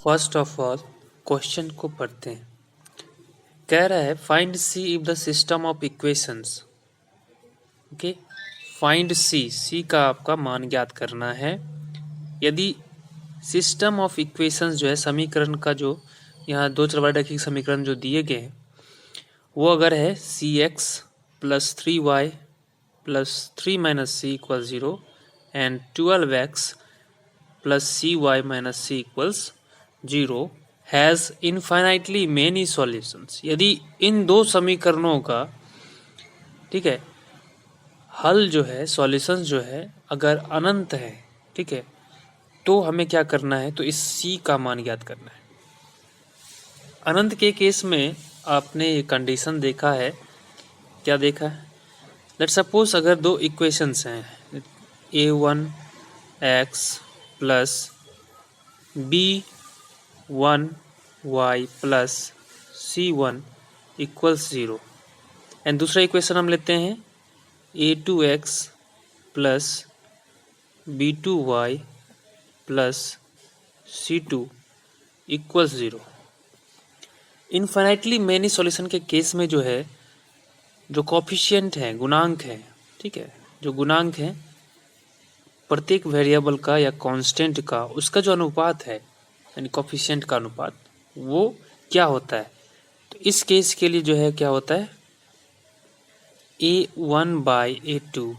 First of all question को पढ़ते हैं। कह रहा है find C if the system of equations. Okay, find C का आपका मान ज्ञात करना है। यदि सिस्टम ऑफ इक्वेशंस जो है समीकरण का, जो यहाँ दो चरवाररेखिक समीकरण जो दिए गए हैं वो अगर है C X plus 3y plus 3 minus C equal 0 and 12x plus C Y minus C equals 0 has infinitely many solutions. यदि इन दो समीकरणों का, ठीक है, हल जो है, सॉल्यूशंस जो है अगर अनंत है, ठीक है, तो हमें क्या करना है, तो इस सी का मान ज्ञात करना है। अनंत के केस में आपने ये कंडीशन देखा है, क्या देखा है? लेट्स सपोज अगर दो इक्वेशंस हैं a1x plus b1y plus c1 equals 0 and दूसरा इक्वेशन हम लेते हैं a2x plus b2y plus c2 equals 0। Infinitely many solution के केस में जो है, जो कोफिशिएंट है, गुणांक है, ठीक है, जो गुणांक है प्रत्येक वेरिएबल का या कांस्टेंट का, उसका जो अनुपात है यानी कोफिशिएंट का अनुपात, वो क्या होता है? तो इस केस के लिए जो है क्या होता है, a1/a2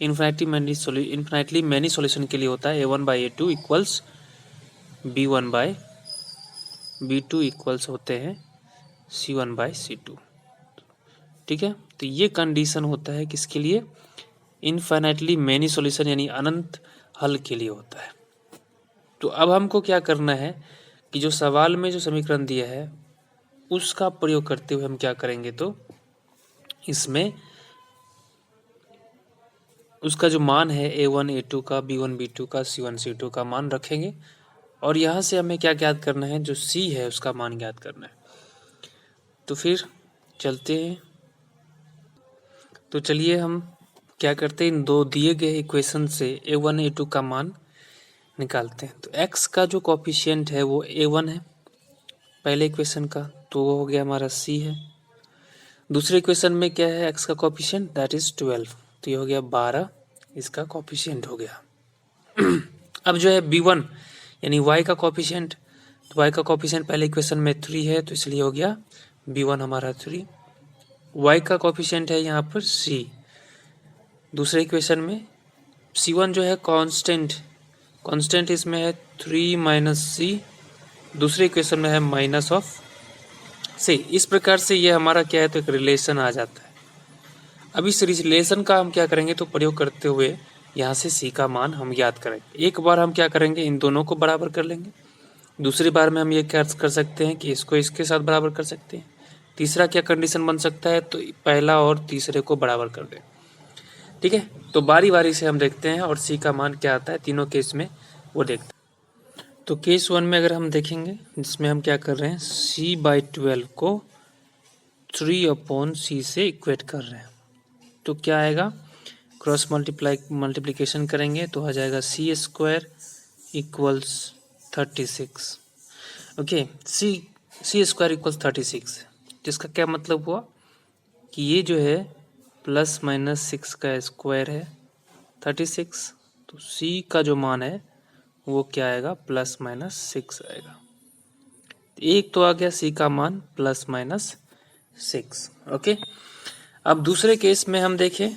इन्फिनिटली मैनी सॉल्यूशन के लिए होता है a1/a2 इक्वल्स b1/b2 इक्वल्स होते हैं c1/c2। ठीक है, तो ये कंडीशन होता है किसके लिए? इनफाइनाइटली मैनी सॉल्यूशन यानी अनंत हल के लिए होता है। तो अब हमको क्या करना है कि जो सवाल में जो समीकरण दिया है उसका प्रयोग करते हुए हम क्या करेंगे, तो इसमें उसका जो मान है a1 a2 का, b1 b2 का, c1 c2 का मान रखेंगे और यहाँ से हमें क्या ज्ञात करना है, जो c है उसका मान ज्ञात करना है। तो फिर चलते हैं, तो चलिए हम क्या करते हैं, इन दो दिए गए इक्वेशन से a1 a2 का मान निकालते हैं। तो x का जो कोफिशिएंट है वो a1 है पहले इक्वेशन का, तो वो हो गया हमारा c है। दूसरे इक्वेशन में क्या है x का कोफिशिएंट, दैट इज 12, तो ये हो गया 12, इसका कोफिशिएंट हो गया। अब जो है b1 यानी y का कोफिशिएंट, तो y का कोफिशिएंट पहले इक्वेशन में 3 है, तो इसलिए हो गया b1 हमारा 3। y का कोफिशिएंट है यहाँ पर c, दूसरे इक्वेशन में c1 जो है कांस्टेंट इसमें है 3 माइनस सी, दूसरे इक्वेशन में है माइनस ऑफ सी। इस प्रकार से ये हमारा क्या है, तो एक रिलेशन आ जाता है। अब इस रिलेशन का हम क्या करेंगे, तो प्रयोग करते हुए यहाँ से सी का मान हम ज्ञात करेंगे। एक बार हम क्या करेंगे, इन दोनों को बराबर कर लेंगे, दूसरी बार में हम ये क्या कर सकते हैं कि इसको इसके साथ बराबर कर सकते हैं। तीसरा क्या कंडीशन बन सकता है, तो पहला और तीसरे को बराबर कर दें। ठीक है, तो बारी बारी से हम देखते हैं और सी का मान क्या आता है तीनों केस में वो देखते हैं। तो केस 1 में अगर हम देखेंगे, जिसमें हम क्या कर रहे हैं, c/12 को 3/c से इक्वेट कर रहे हैं, तो क्या आएगा, क्रॉस मल्टीप्लिकेशन करेंगे तो आ जाएगा c² equals 36। Okay, c² equals 36, जिसका क्या मतलब हुआ कि ये जो है प्लस माइनस 6 का स्क्वायर है 36, तो c का जो मान है वो क्या आएगा, प्लस माइनस 6 आएगा। एक तो आ गया c का मान प्लस माइनस 6। ओके, अब दूसरे केस में हम देखें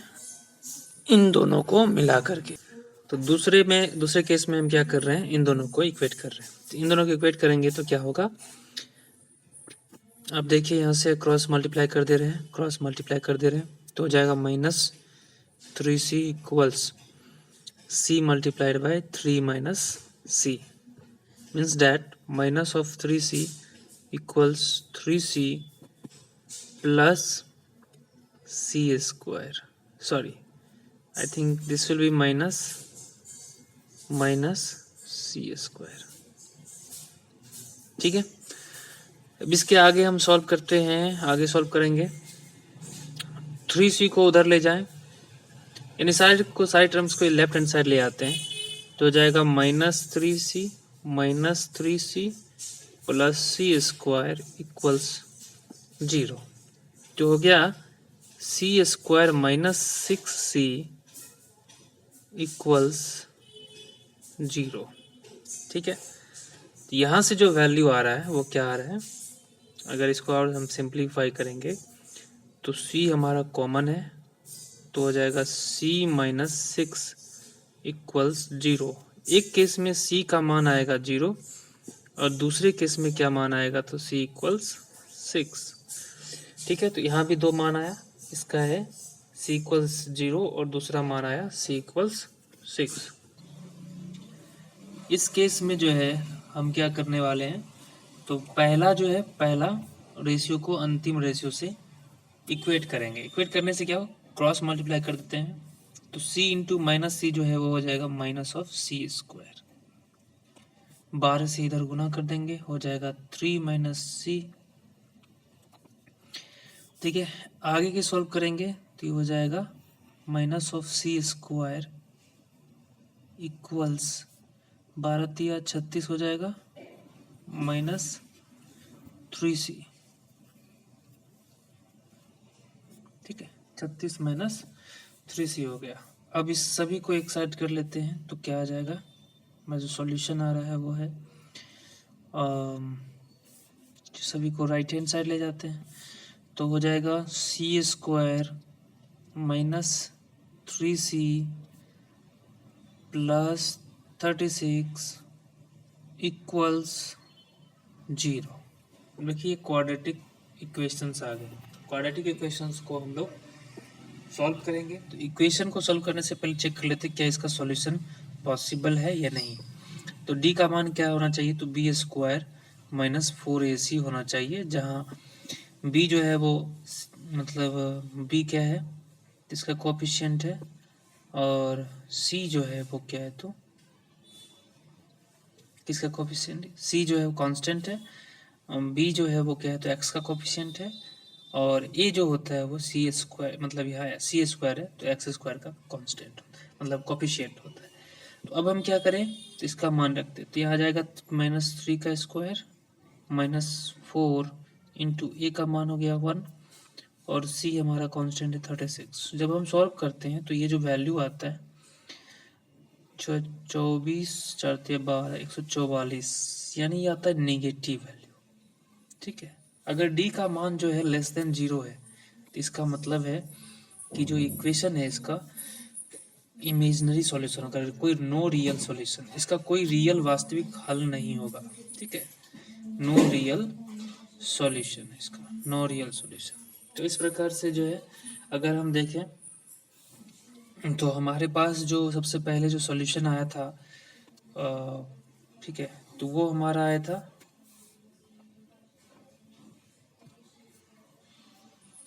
इन दोनों को मिला करके, तो दूसरे केस में हम क्या कर रहे हैं, इन दोनों को इक्वेट कर रहे हैं। तो इन दोनों को इक्वेट करेंगे तो क्या होगा, अब देखिए यहाँ से क्रॉस मल्टीप्लाई कर दे रहे हैं, तो हो जाएगा -3c equals c multiplied by 3 minus c, means that minus of 3c equals 3c plus c²। Sorry, I think this will be minus c²। ठीक है, अब इसके आगे हम सॉल्व करते हैं, आगे सॉल्व करेंगे। 3c को उधर ले जाएं, यानी सारी टर्म्स को लेफ्ट हैंड साइड ले आते हैं, तो हो जाएगा -3c प्लस सी स्क्वायर इक्वल्स 0। जो हो गया सी स्क्वायर -6c इक्वल्स 0। ठीक है, तो यहाँ से जो वैल्यू आ रहा है वो क्या आ रहा है, अगर इसको और हम सिंप्लीफाई करेंगे तो c हमारा कॉमन है, तो हो जाएगा c-6 इक्वल्स 0। एक केस में c का मान आएगा 0 और दूसरे केस में क्या मान आएगा, तो c इक्वल्स 6। ठीक है, तो यहाँ भी दो मान आया, इसका है c इक्वल्स 0 और दूसरा मान आया c इक्वल्स 6। इस केस में जो है हम क्या करने वाले हैं, तो पहला जो है, पहला रेशियो को अंतिम रेशियो से इक्वेट करेंगे। इक्वेट करने से क्या हो, क्रॉस मल्टीप्लाई कर देते हैं, तो c इंटू माइनस सी जो है वो हो जाएगा -c²। 12 से इधर गुना कर देंगे, हो जाएगा 3 - c। ठीक है, आगे के सॉल्व करेंगे तो ये हो जाएगा -c² इक्वल्स 12 × 36 हो जाएगा -3c। ठीक है, 36 - 3c हो गया। अब इस सभी को एक साइड कर लेते हैं तो क्या आ जाएगा, मैं जो सॉल्यूशन आ रहा है वो है, सभी को राइट हैंड साइड ले जाते हैं तो हो जाएगा c² -3c प्लस 36 इक्वल्स 0। देखिए क्वाड्रेटिक इक्वेशंस आ गए। क्वाड्रेटिक इक्वेशंस को हम लोग सॉल्व करेंगे, तो इक्वेशन को सॉल्व करने से पहले चेक कर लेते हैं क्या इसका सॉल्यूशन पॉसिबल है या नहीं। तो d का मान क्या होना चाहिए, तो b² -4ac होना चाहिए, जहाँ b जो है वो मतलब b क्या है, इसका कोएफिशिएंट है, और c जो है वो क्या है, तो किसका कोएफिशिएंट, c जो है वो कांस्टेंट है, b जो है वो क्या है, तो x का कोएफिशिएंट है, और a जो होता है वो c², मतलब यहाँ c² है तो x² का कांस्टेंट मतलब कोएफिशिएंट होता है। तो अब हम क्या करें, तो इसका मान रखते हैं, तो यहाँ आ जाएगा -3 का स्क्वायर -4 इंटू a का मान हो गया 1 और c हमारा कांस्टेंट है 36। जब हम सॉल्व करते हैं तो ये जो वैल्यू आता है 24 4 12 144, यानी ये आता है नेगेटिव वैल्यू। ठीक है, अगर d का मान जो है लेस देन 0 है तो इसका मतलब है कि जो इक्वेशन है इसका इमेजिनरी सॉल्यूशन होगा, कोई नो रियल सॉल्यूशन, इसका कोई रियल वास्तविक हल नहीं होगा। ठीक है, नो रियल सॉल्यूशन है इसका, नो रियल सॉल्यूशन। तो इस प्रकार से जो है अगर हम देखें तो हमारे पास जो सबसे पहले जो सॉल्यूशन आया था, ठीक है, तो वो हमारा आया था,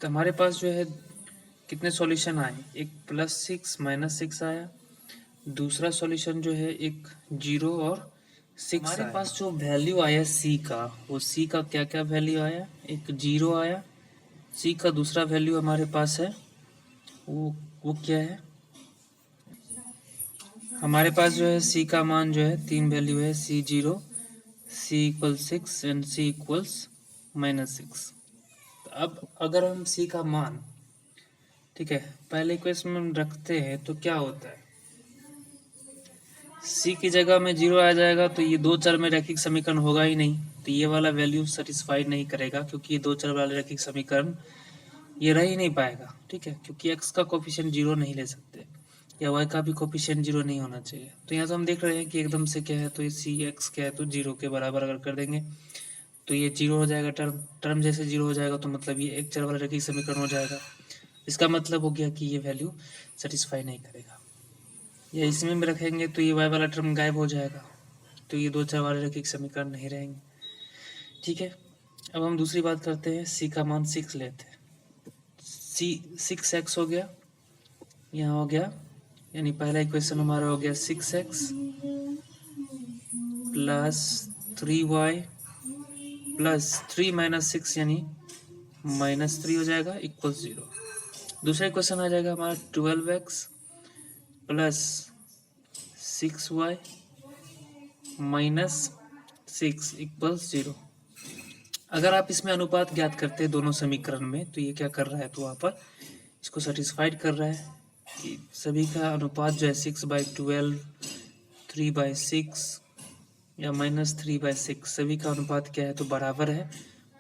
तो हमारे पास जो है कितने सॉल्यूशन आए, एक +6 -6 आया, दूसरा सॉल्यूशन जो है एक 0 और 6। हमारे पास जो वैल्यू आया c का, वो c का क्या क्या वैल्यू आया, एक 0 आया, c का दूसरा वैल्यू हमारे पास है वो क्या है, हमारे पास जो है c का मान जो है 3 वैल्यू है, c0, c = 6 एंड c = -6। तो अब अगर हम c का मान, ठीक है, पहले इक्वेशन में रखते हैं तो क्या होता है, c की जगह में 0 आ जाएगा तो ये दो चर में रैखिक समीकरण होगा ही नहीं, तो ये वाला वैल्यू सेटिस्फाई नहीं करेगा, क्योंकि ये दो चर वाले रैखिक समीकरण ये रह ही नहीं पाएगा। ठीक है, क्योंकि x का कोफिशिएंट 0 नहीं ले सकते, या y का भी कोफिशिएंट 0 नहीं होना चाहिए। तो यहाँ से हम देख रहे हैं कि एकदम से क्या है, तो ये c(x) क्या है, तो 0 के बराबर अगर कर देंगे तो ये 0 हो जाएगा, टर्म जैसे 0 हो जाएगा तो मतलब ये एक चर वाला रैखिक समीकरण हो जाएगा। इसका मतलब हो गया कि ये वैल्यू सेटिस्फाई नहीं करेगा। या इसमें भी रखेंगे तो ये y वाला टर्म गायब हो जाएगा, तो ये दो चर वाले रैखिक समीकरण नहीं रहेंगे। ठीक है, अब हम दूसरी बात करते हैं, c का मान 6 लेते हैं, 6x हो गया, यहाँ हो गया, यानी पहला इक्वेशन हमारा हो गया 6x प्लस 3y प्लस 3 - 6 यानी -3 हो जाएगा इक्वल 0। दूसरा इक्वेशन आ जाएगा हमारा 12x plus 6y minus 6 equals 0। अगर आप इसमें अनुपात ज्ञात करते हैं दोनों समीकरण में, तो ये क्या कर रहा है, तो वहाँ पर इसको सेटिस्फाइड कर रहा है कि सभी का अनुपात जो है 6/12, 3/6 या -3/6 सभी का अनुपात क्या है, तो बराबर है,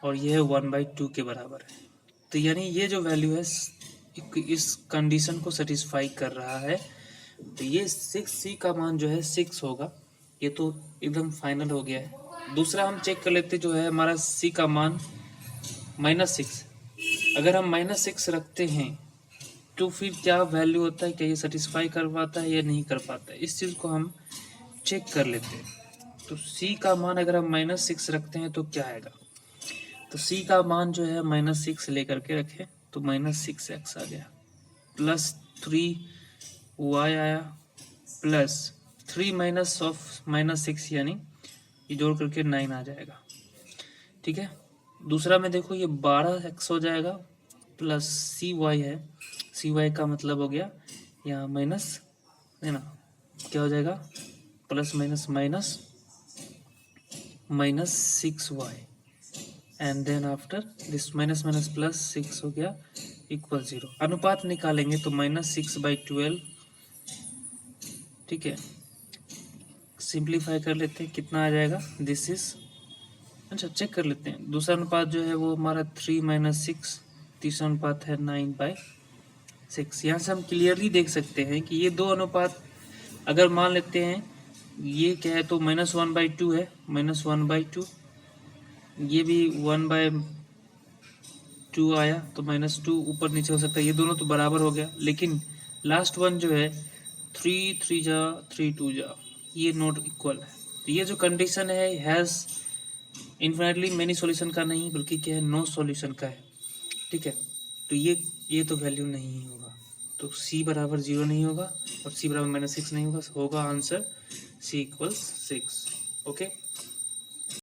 और यह 1/2 के बराबर है। तो यानी ये जो वैल्यू है इस कंडीशन को सेटिस्फाई कर रहा है। तो ये 6c का मान जो है 6 होगा। ये तो एकदम फाइनल हो गया है। दूसरा हम चेक कर लेते जो है हमारा c का मान -6। अगर हम -6 रखते हैं तो फिर क्या वैल्यू होता है, क्या ये सेटिस्फाई कर पाता है या नहीं कर पाता है, इस चीज़ को हम चेक कर लेते हैं। तो c का मान अगर हम -6 रखते हैं तो क्या आएगा, तो c का मान जो है -6 लेकर के रखें तो -6x आ गया, प्लस 3y आया, प्लस 3 माइनस ऑफ -6 यानी ये जोड़ करके 9 आ जाएगा। ठीक है, दूसरा में देखो ये 12x हो जाएगा, प्लस cy है, cy का मतलब हो गया यहाँ माइनस है ना, क्या हो जाएगा, plus minus minus -6y and then after this minus minus plus 6 हो गया इक्वल 0। अनुपात निकालेंगे तो -6/12, ठीक है, सिंप्लीफाई कर लेते हैं कितना आ जाएगा, दिस इज, अच्छा चेक कर लेते हैं। दूसरा अनुपात जो है वो हमारा 3 - 6, तीसरा अनुपात है 9/6। यहाँ से हम क्लियरली देख सकते हैं कि ये दो अनुपात अगर मान लेते हैं ये क्या है तो -1/2 है, -1/2, ये भी 1/2 आया तो -2 ऊपर नीचे हो सकता है, ये दोनों तो बराबर हो गया। लेकिन लास्ट वन जो है 3 3 जा 3 2 जा, ये नॉट इक्वल है। तो ये जो कंडीशन है हैज़ इन्फिनिटली मेनी सॉल्यूशन का नहीं बल्कि क्या है, नो सॉल्यूशन का है। ठीक है, तो ये तो वैल्यू नहीं होगा, तो c बराबर 0 नहीं होगा और c बराबर -6 नहीं होगा, होगा आंसर c = 6। ओके।